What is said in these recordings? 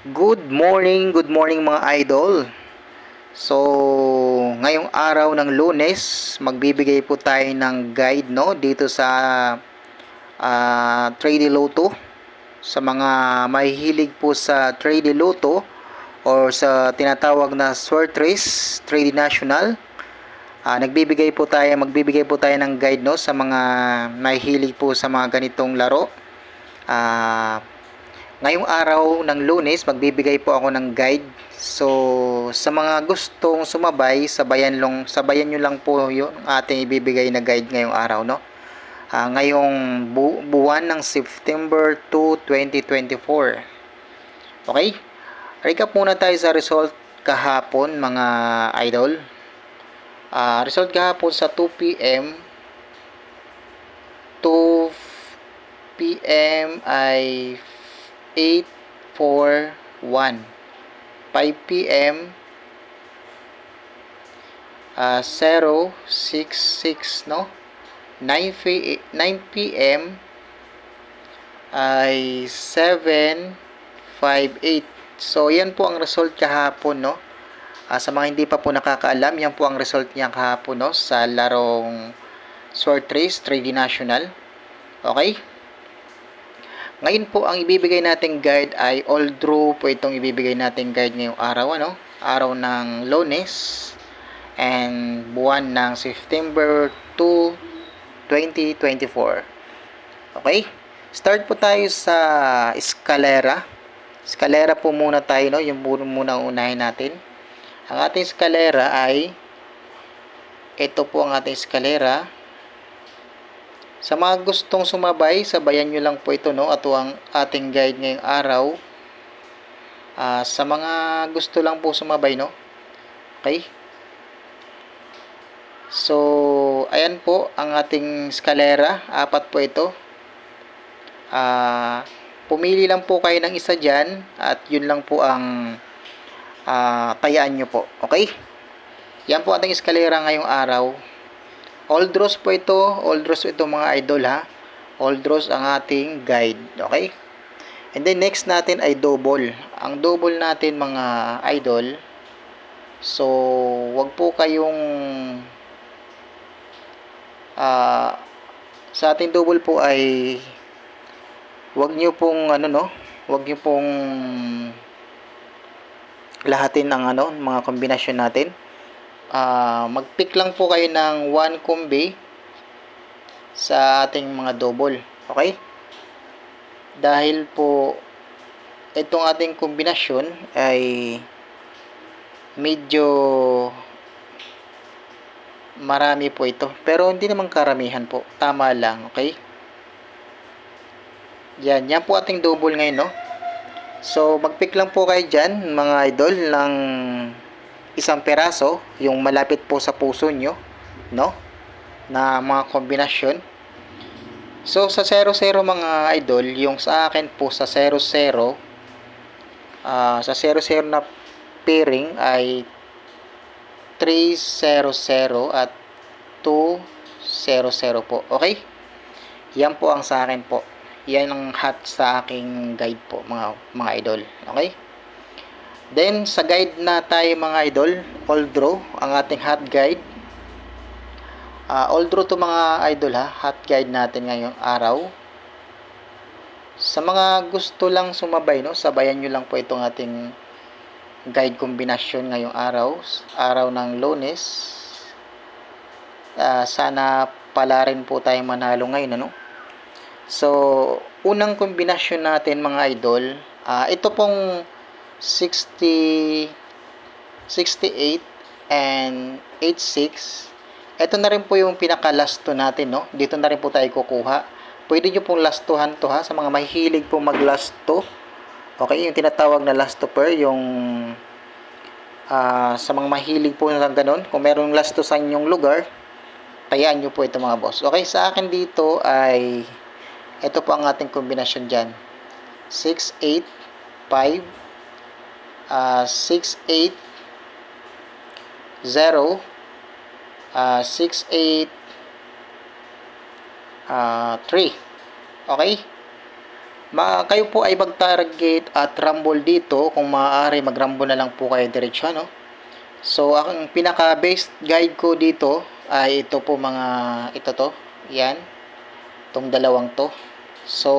Good morning mga idol. So, ngayong araw ng Lunes, magbibigay po tayo ng guide no dito sa Trade Lotto sa mga mahihilig po sa Trade Lotto or sa tinatawag na Sword Race, Trade National. Magbibigay po tayo ng guide no sa mga mahihilig po sa mga ganitong laro. Ngayong araw ng Lunes, magbibigay po ako ng guide. So, sa mga gustong sumabay, sabayan nyo lang po yung ating ibibigay na guide ngayong araw, no? Ngayong buwan ng September 2, 2024. Okay? Recap muna tayo sa result kahapon, mga idol. Result kahapon sa 2 p.m. 2 p.m. ay 841. 5 p.m. 066 no. 9 p.m. ay 758. So yan po ang result kahapon no. Sa mga hindi pa po nakakaalam, yan po ang result niya kahapon no sa larong Sword Race 3D National. Okay? Ngayon po ang ibibigay nating guide ay all draw po itong ibibigay nating guide ngayong araw, ano? Araw ng Lunes and buwan ng September 2, 2024. Okay? Start po tayo sa eskalera. Eskalera po muna tayo, no? Yung muna unahin natin. Ang ating eskalera ay ito po ang ating eskalera. Sa mga gustong sumabay, sabayan nyo lang po ito, no? At ang ating guide ngayong araw. Sa mga gusto lang po sumabay, no? Okay? So, ayan po ang ating eskalera. 4 po ito. Pumili lang po kayo ng isa dyan at yun lang po ang tayaan nyo po. Okay? Yan po ating eskalera ngayong araw. All draws po ito. All draws ito mga idol ha. All draws ang ating guide. Okay? And then next natin ay double. Ang double natin mga idol. So, wag po kayong sa ating double po ay wag nyo pong wag nyo pong lahatin ang mga kombinasyon natin. Mag-pick lang po kayo ng 1 combi sa ating mga double. Okay? Dahil po itong ating kombinasyon ay medyo marami po ito. Pero hindi naman karamihan po. Tama lang. Okay? Yan po ating double ngayon, no? So, mag-pick lang po kayo dyan, mga idol, ng isang peraso, yung malapit po sa puso nyo, no? Na mga kombinasyon. So, sa 0-0 mga idol, yung sa akin po sa 0-0, sa 0-0 na pairing ay 3-0-0 at 2-0-0 po. Okay? Yan po ang sa akin po. Yan ang hot sa aking guide po, mga idol. Okay? Then, sa guide na tayo mga idol, all draw, ang ating hot guide. All draw to mga idol ha, hot guide natin ngayong araw. Sa mga gusto lang sumabay, no, sabayan nyo lang po itong ating guide kombinasyon ngayong araw ng Lunes. Sana pala rin po tayo manalo ngayon, ano? So, unang kombinasyon natin mga idol, ito pong 60, 68 and 86. Ito na rin po yung pinaka last to natin, no? Dito na rin po tayo kukuha. Pwede nyo pong last tohan to ha, sa mga mahihilig po mag last to. Okay, yung tinatawag na last to pair, yung sa mga mahilig po na ganun. Kung merong last to sa inyong lugar, tayaan nyo po ito mga boss. Okay, sa akin dito ay ito po ang ating kombinasyon dyan. 6, 8, 5, 6, 8, 0, 6, 8, 3. Okay? Kayo po ay mag-target at rumble dito. Kung maaari, mag-rumble na lang po kayo diretso, no? So, ang pinaka-base guide ko dito ay ito po ito to. Yan. Itong dalawang to. So,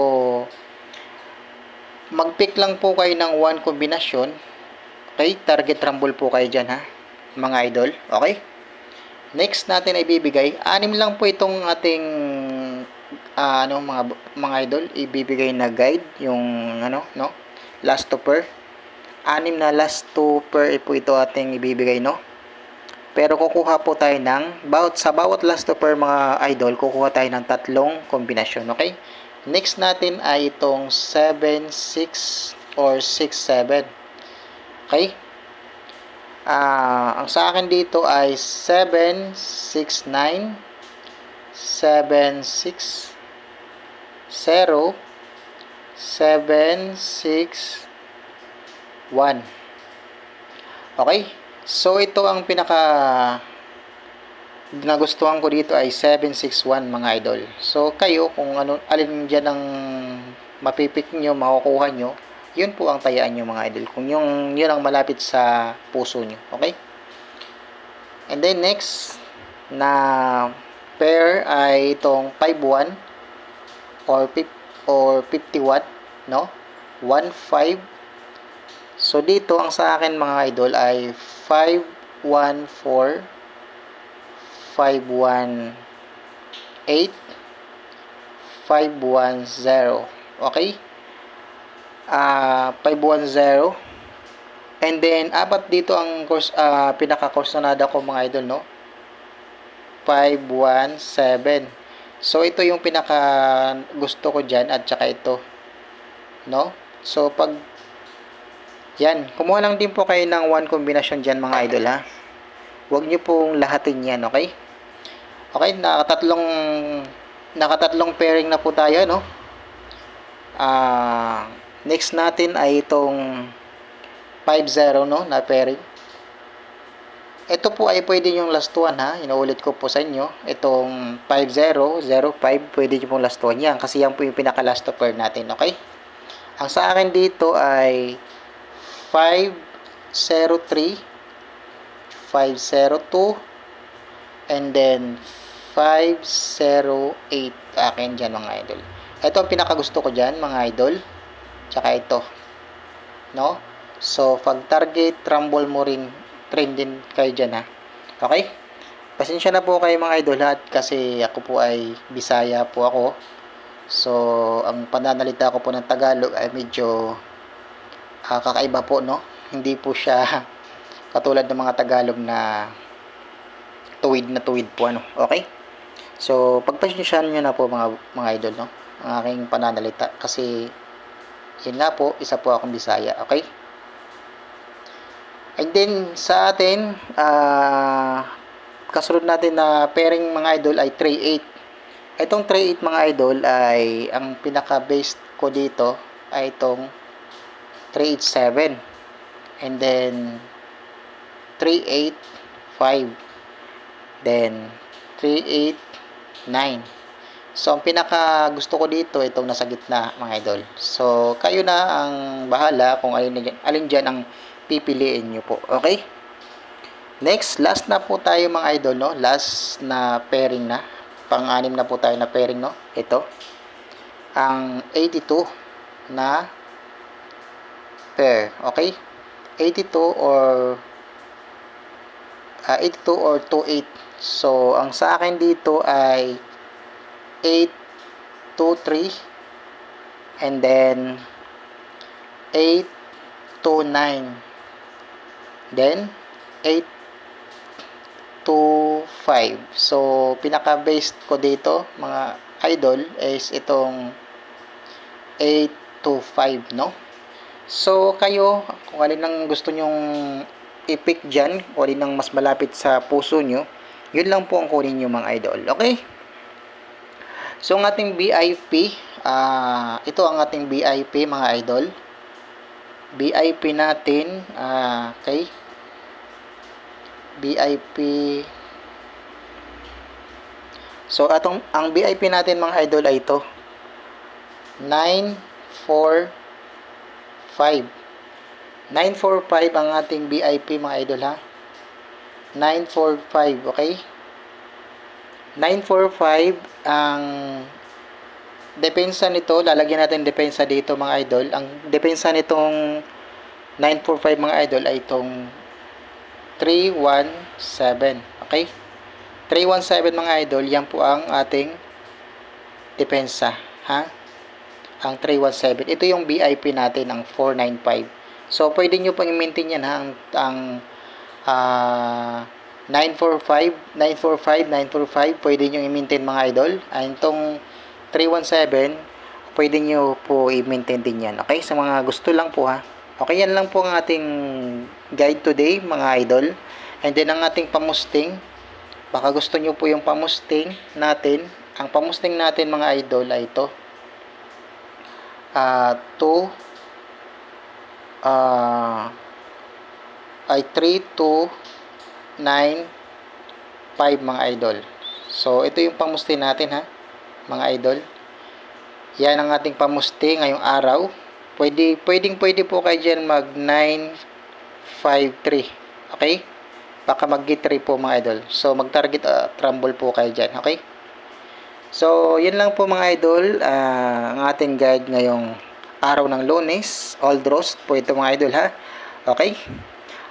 mag-pick lang po kayo ng one kombinasyon. Okay? Target rumble po kayo dyan, ha? Mga idol. Okay? Next natin ay bibigay. 6 lang po itong ating mga idol, ibibigay na guide, yung last to pair. 6 na last to pair po ito ating ibibigay, no? Pero kukuha po tayo sa bawat last to pair mga idol, kukuha tayo ng 3 kombinasyon, okay? Next natin ay itong 7, 6 or 6, 7. Okay? Ang sa akin dito ay 7, 6, 9, 7, 6, 0, 7, 6, 1. Okay? So, ito ang pinaka nagustuhan ko dito ay 761 mga idol. So, kayo, kung alin dyan ang mapipik nyo, makukuha nyo, yun po ang tayaan nyo mga idol. Kung yun ang malapit sa puso nyo. Okay? And then, next na pair ay itong 5-1 or 50 watt, no? 1-5. So, dito, ang sa akin mga idol ay 5-1-4, 5-1-8, 5-1-0. Okay? 5-1-0. And then, apat dito ang pinaka-corsonada ko mga idol, no? 5-1-7. So, ito yung pinaka gusto ko dyan at saka ito. No? So, yan. Kumuha lang din po kayo ng one combination dyan mga idol, ha? Huwag nyo pong lahatin yan, okay? Okay, nakatatlong pairing na po tayo, no? Next natin ay itong 5-0, no, na pairing. Ito po ay pwede yung last one, ha. Inuulit ko po sa inyo. Itong 5-0, 0-5, pwede yung last one yan. Kasi yan po yung pinaka-last pair natin, okay? Ang sa akin dito ay 5-0-3, 5-0-2, and then 5-0-8. Akin dyan mga idol. Ito ang pinakagusto ko dyan mga idol. Tsaka ito. No? So, pag target, rumble mo rin, trend din kayo dyan, ha. Okay? Pasensya na po kayo mga idol lahat kasi ako po ay Bisaya po ako. So, ang pananalita ko po ng Tagalog ay medyo kakaiba po, no? Hindi po siya katulad ng mga Tagalog na tuwid po, ano? Okay? So, pagpasensyahan nyo na po mga idol, no? Ang aking pananalita kasi yun nga po, isa po akong Bisaya, okay? And then, sa atin, kasunod natin na pairing mga idol ay 3-8. Itong 3-8 mga idol ay, ang pinaka-base ko dito ay itong 3-8-7. And then, 3-8-5. Then, 3-8-9. So, ang pinaka gusto ko dito, itong nasa gitna mga idol. So, kayo na ang bahala kung alin dyan ang pipiliin nyo po. Okay? Next, last na po tayo mga idol, no? Last na pairing na. Pang-anim na po tayo na pairing, no? Ito. Ang 82 na pair. Okay? 82 or 28. So, ang sa akin dito ay 8-2-3 and then 8-2-9. Then, 8-2-5. So, pinaka-based ko dito, mga idol, is itong 8-2-5, no? So, kayo, kung alin ang gusto nyong i-pick dyan, kung alin ang mas malapit sa puso nyo, yun lang po ang kunin nyo mga idol. Okay? So, ang ating BIP, ito ang ating BIP mga idol. BIP natin, okay? BIP. So, ang BIP natin mga idol ay ito. 9, 945. 945 ang ating BIP mga idol ha. 945, okay? 945 ang depensa nito, lalagyan natin depensa dito mga idol. Ang depensa nitong 945 mga idol ay itong 317, okay? 317 mga idol, yan po ang ating depensa, ha? Ang 317. Ito yung BIP natin, ang 495. So, pwede nyo pang i-maintain yan, ha? Ang 945, 945, 945, pwede nyo i-maintain mga idol. Ay, itong 317, pwede nyo po i-maintain din yan. Okay? Sa mga gusto lang po ha. Okay, yan lang po ang ating guide today mga idol. And then ang ating pamusting, baka gusto nyo po yung pamusting natin. Ang pamusting natin mga idol ay ito. 3295 mga idol. So, ito yung pamusti natin ha, mga idol. Yan ang ating pamusti ngayong araw. Pwede po kayo dyan mag 953. Okay? Baka mag get 3 po mga idol. So, mag target trumble po kayo dyan. Okay? So, yun lang po mga idol. Ang ating guide ngayong araw ng Lunes. All draws po ito mga idol ha. Okay?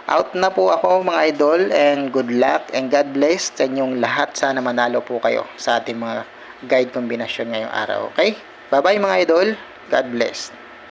Out na po ako mga idol, and good luck and God bless sa inyong lahat. Sana manalo po kayo sa ating mga guide kombinasyon ngayong araw. Okay? Bye bye mga idol. God bless.